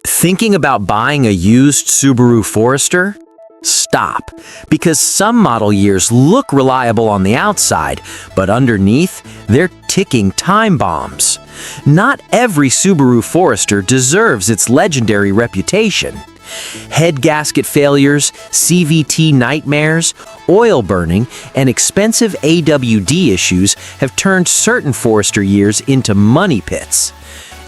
Thinking about buying a used Subaru Forester? Stop, because some model years look reliable on the outside, but underneath, they're ticking time bombs. Not every Subaru Forester deserves its legendary reputation. Head gasket failures, CVT nightmares, oil burning, and expensive AWD issues have turned certain Forester years into money pits.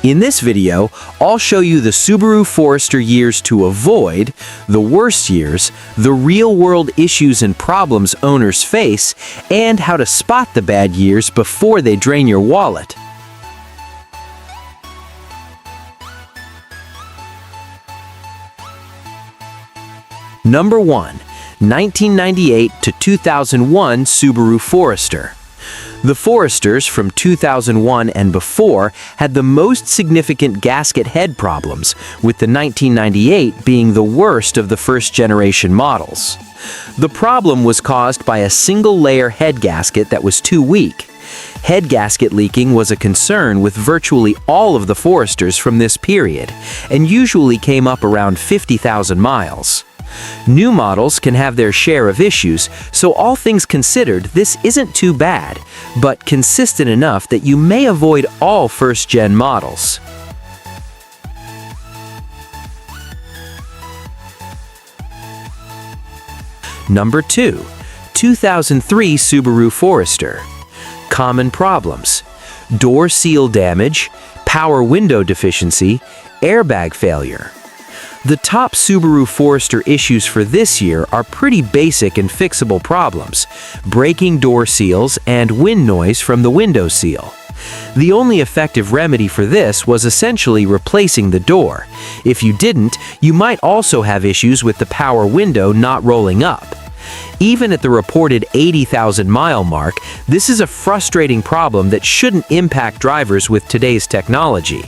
In this video, I'll show you the Subaru Forester years to avoid, the worst years, the real-world issues and problems owners face, and how to spot the bad years before they drain your wallet. Number 1. 1998 to 2001 Subaru Forester. The Foresters from 2001 and before had the most significant gasket head problems, with the 1998 being the worst of the first-generation models. The problem was caused by a single-layer head gasket that was too weak. Head gasket leaking was a concern with virtually all of the Foresters from this period, and usually came up around 50,000 miles. New models can have their share of issues, so all things considered, this isn't too bad, but consistent enough that you may avoid all first-gen models. Number 2. 2003 Subaru Forester. Common problems: door seal damage, power window deficiency, airbag failure. The top Subaru Forester issues for this year are pretty basic and fixable problems: breaking door seals and wind noise from the window seal. The only effective remedy for this was essentially replacing the door. If you didn't, you might also have issues with the power window not rolling up. Even at the reported 80,000-mile mark, this is a frustrating problem that shouldn't impact drivers with today's technology.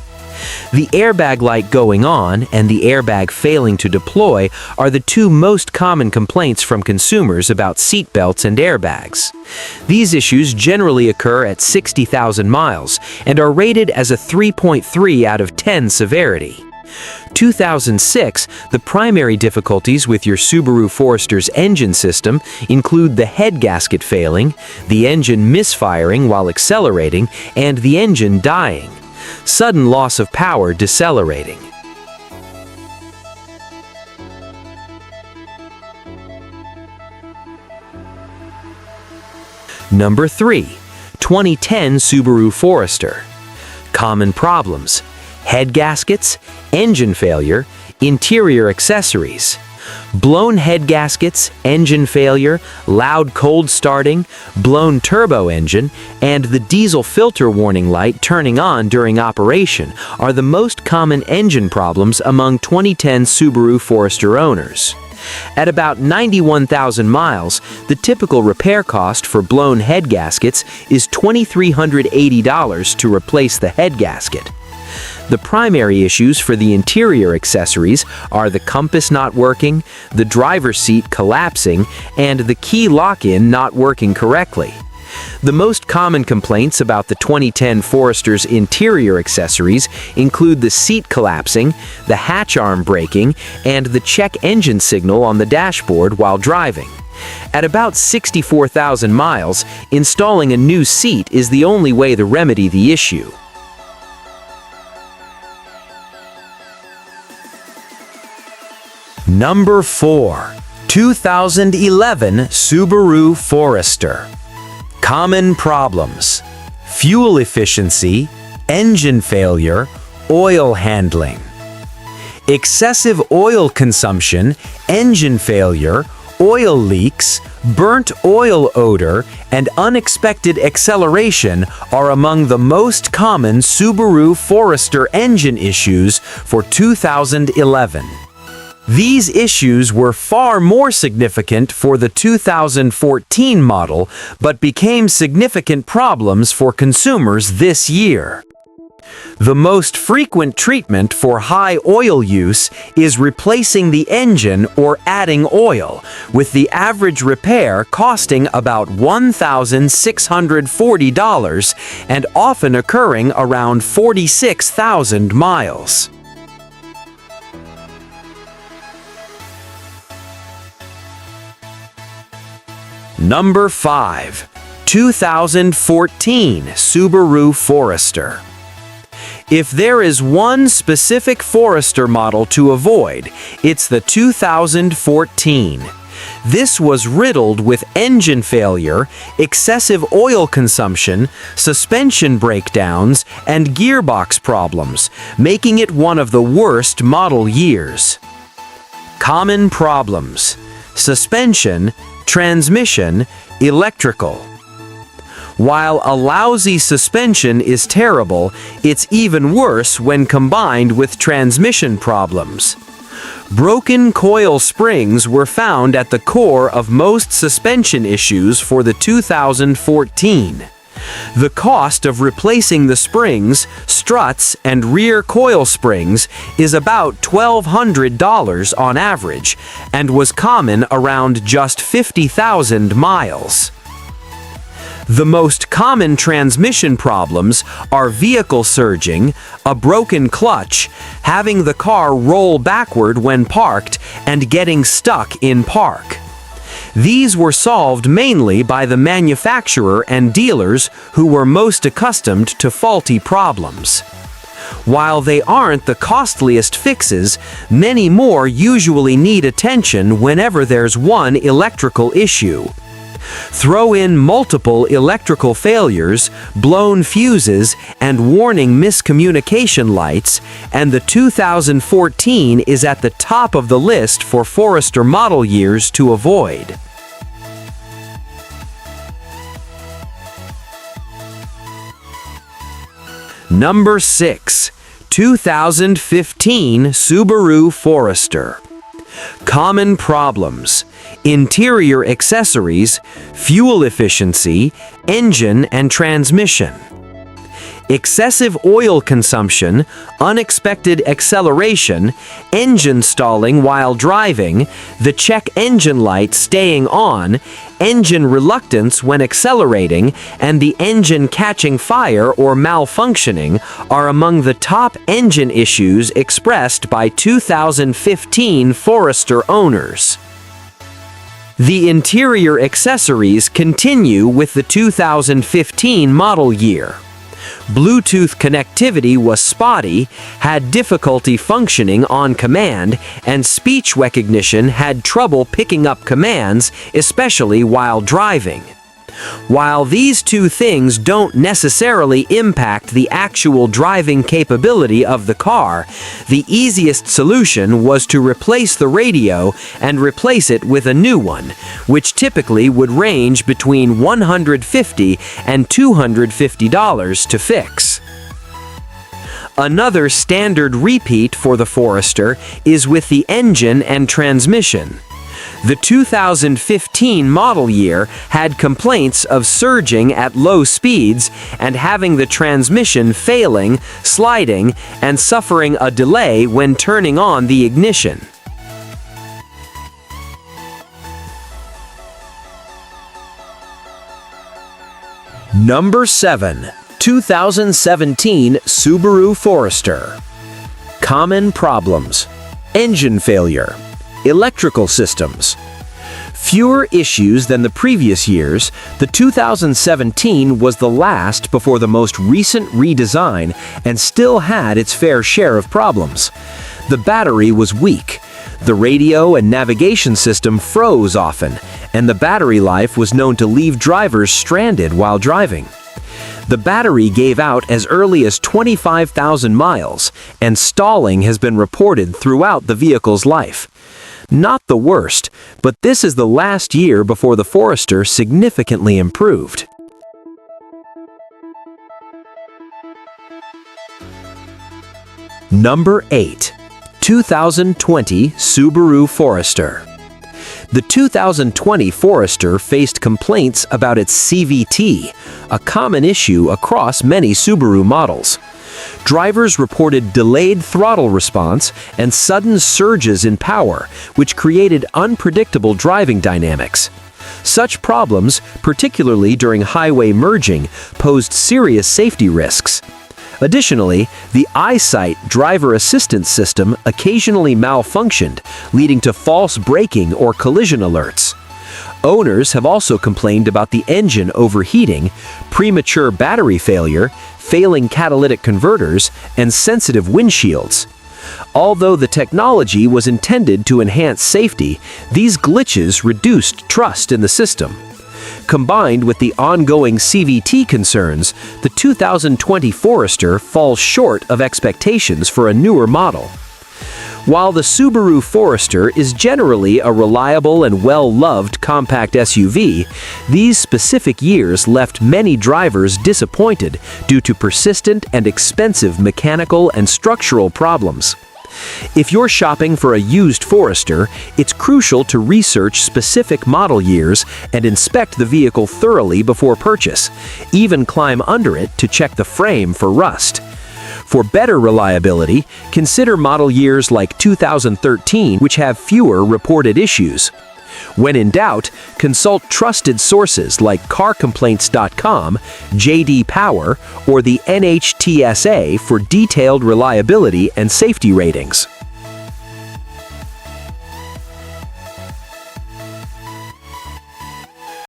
The airbag light going on and the airbag failing to deploy are the two most common complaints from consumers about seat belts and airbags. These issues generally occur at 60,000 miles and are rated as a 3.3 out of 10 severity. 2006, the primary difficulties with your Subaru Forester's engine system include the head gasket failing, the engine misfiring while accelerating, and the engine dying. Sudden loss of power decelerating. Number 3. 2010 Subaru Forester. Common problems: head gaskets, engine failure, interior accessories. Blown head gaskets, engine failure, loud cold starting, blown turbo engine, and the diesel filter warning light turning on during operation are the most common engine problems among 2010 Subaru Forester owners. At about 91,000 miles, the typical repair cost for blown head gaskets is $2,380 to replace the head gasket. The primary issues for the interior accessories are the compass not working, the driver's seat collapsing, and the key lock-in not working correctly. The most common complaints about the 2010 Forester's interior accessories include the seat collapsing, the hatch arm breaking, and the check engine signal on the dashboard while driving. At about 64,000 miles, installing a new seat is the only way to remedy the issue. Number 4. 2011 Subaru Forester. Common problems: fuel efficiency, engine failure, oil handling. Excessive oil consumption, engine failure, oil leaks, burnt oil odor, and unexpected acceleration are among the most common Subaru Forester engine issues for 2011. These issues were far more significant for the 2014 model, but became significant problems for consumers this year. The most frequent treatment for high oil use is replacing the engine or adding oil, with the average repair costing about $1,640 and often occurring around 46,000 miles. Number 5. 2014 Subaru Forester. If there is one specific Forester model to avoid, it's the 2014. This was riddled with engine failure, excessive oil consumption, suspension breakdowns, and gearbox problems, making it one of the worst model years. Common problems: suspension, transmission, electrical. While a lousy suspension is terrible, it's even worse when combined with transmission problems. Broken coil springs were found at the core of most suspension issues for the 2014. The cost of replacing the springs, struts, and rear coil springs is about $1,200 on average, and was common around just 50,000 miles. The most common transmission problems are vehicle surging, a broken clutch, having the car roll backward when parked, and getting stuck in park. These were solved mainly by the manufacturer and dealers who were most accustomed to faulty problems. While they aren't the costliest fixes, many more usually need attention whenever there's one electrical issue. Throw in multiple electrical failures, blown fuses, and warning miscommunication lights, and the 2014 is at the top of the list for Forester model years to avoid. Number 6. 2015 Subaru Forester. Common problems: interior accessories, fuel efficiency, engine and transmission. Excessive oil consumption, unexpected acceleration, engine stalling while driving, the check engine light staying on, engine reluctance when accelerating, and the engine catching fire or malfunctioning are among the top engine issues expressed by 2015 Forester owners. The interior accessories continue with the 2015 model year. Bluetooth connectivity was spotty, had difficulty functioning on command, and speech recognition had trouble picking up commands, especially while driving. While these two things don't necessarily impact the actual driving capability of the car, the easiest solution was to replace the radio and replace it with a new one, which typically would range between $150 and $250 to fix. Another standard repeat for the Forester is with the engine and transmission. The 2015 model year had complaints of surging at low speeds and having the transmission failing, sliding, and suffering a delay when turning on the ignition. Number 7. 2017 Subaru Forester. Common problems: engine failure, electrical systems. Fewer issues than the previous years, the 2017 was the last before the most recent redesign and still had its fair share of problems. The battery was weak, the radio and navigation system froze often, and the battery life was known to leave drivers stranded while driving. The battery gave out as early as 25,000 miles, and stalling has been reported throughout the vehicle's life. Not the worst, but this is the last year before the Forester significantly improved. Number 8. 2020 Subaru Forester. The 2020 Forester faced complaints about its CVT, a common issue across many Subaru models. Drivers reported delayed throttle response and sudden surges in power, which created unpredictable driving dynamics. Such problems, particularly during highway merging, posed serious safety risks. Additionally, the EyeSight driver assistance system occasionally malfunctioned, leading to false braking or collision alerts. Owners have also complained about the engine overheating, premature battery failure, failing catalytic converters, and sensitive windshields. Although the technology was intended to enhance safety, these glitches reduced trust in the system. Combined with the ongoing CVT concerns, the 2020 Forester falls short of expectations for a newer model. While the Subaru Forester is generally a reliable and well-loved compact SUV, these specific years left many drivers disappointed due to persistent and expensive mechanical and structural problems. If you're shopping for a used Forester, it's crucial to research specific model years and inspect the vehicle thoroughly before purchase. Even climb under it to check the frame for rust. For better reliability, consider model years like 2013, which have fewer reported issues. When in doubt, consult trusted sources like carcomplaints.com, JD Power, or the NHTSA for detailed reliability and safety ratings.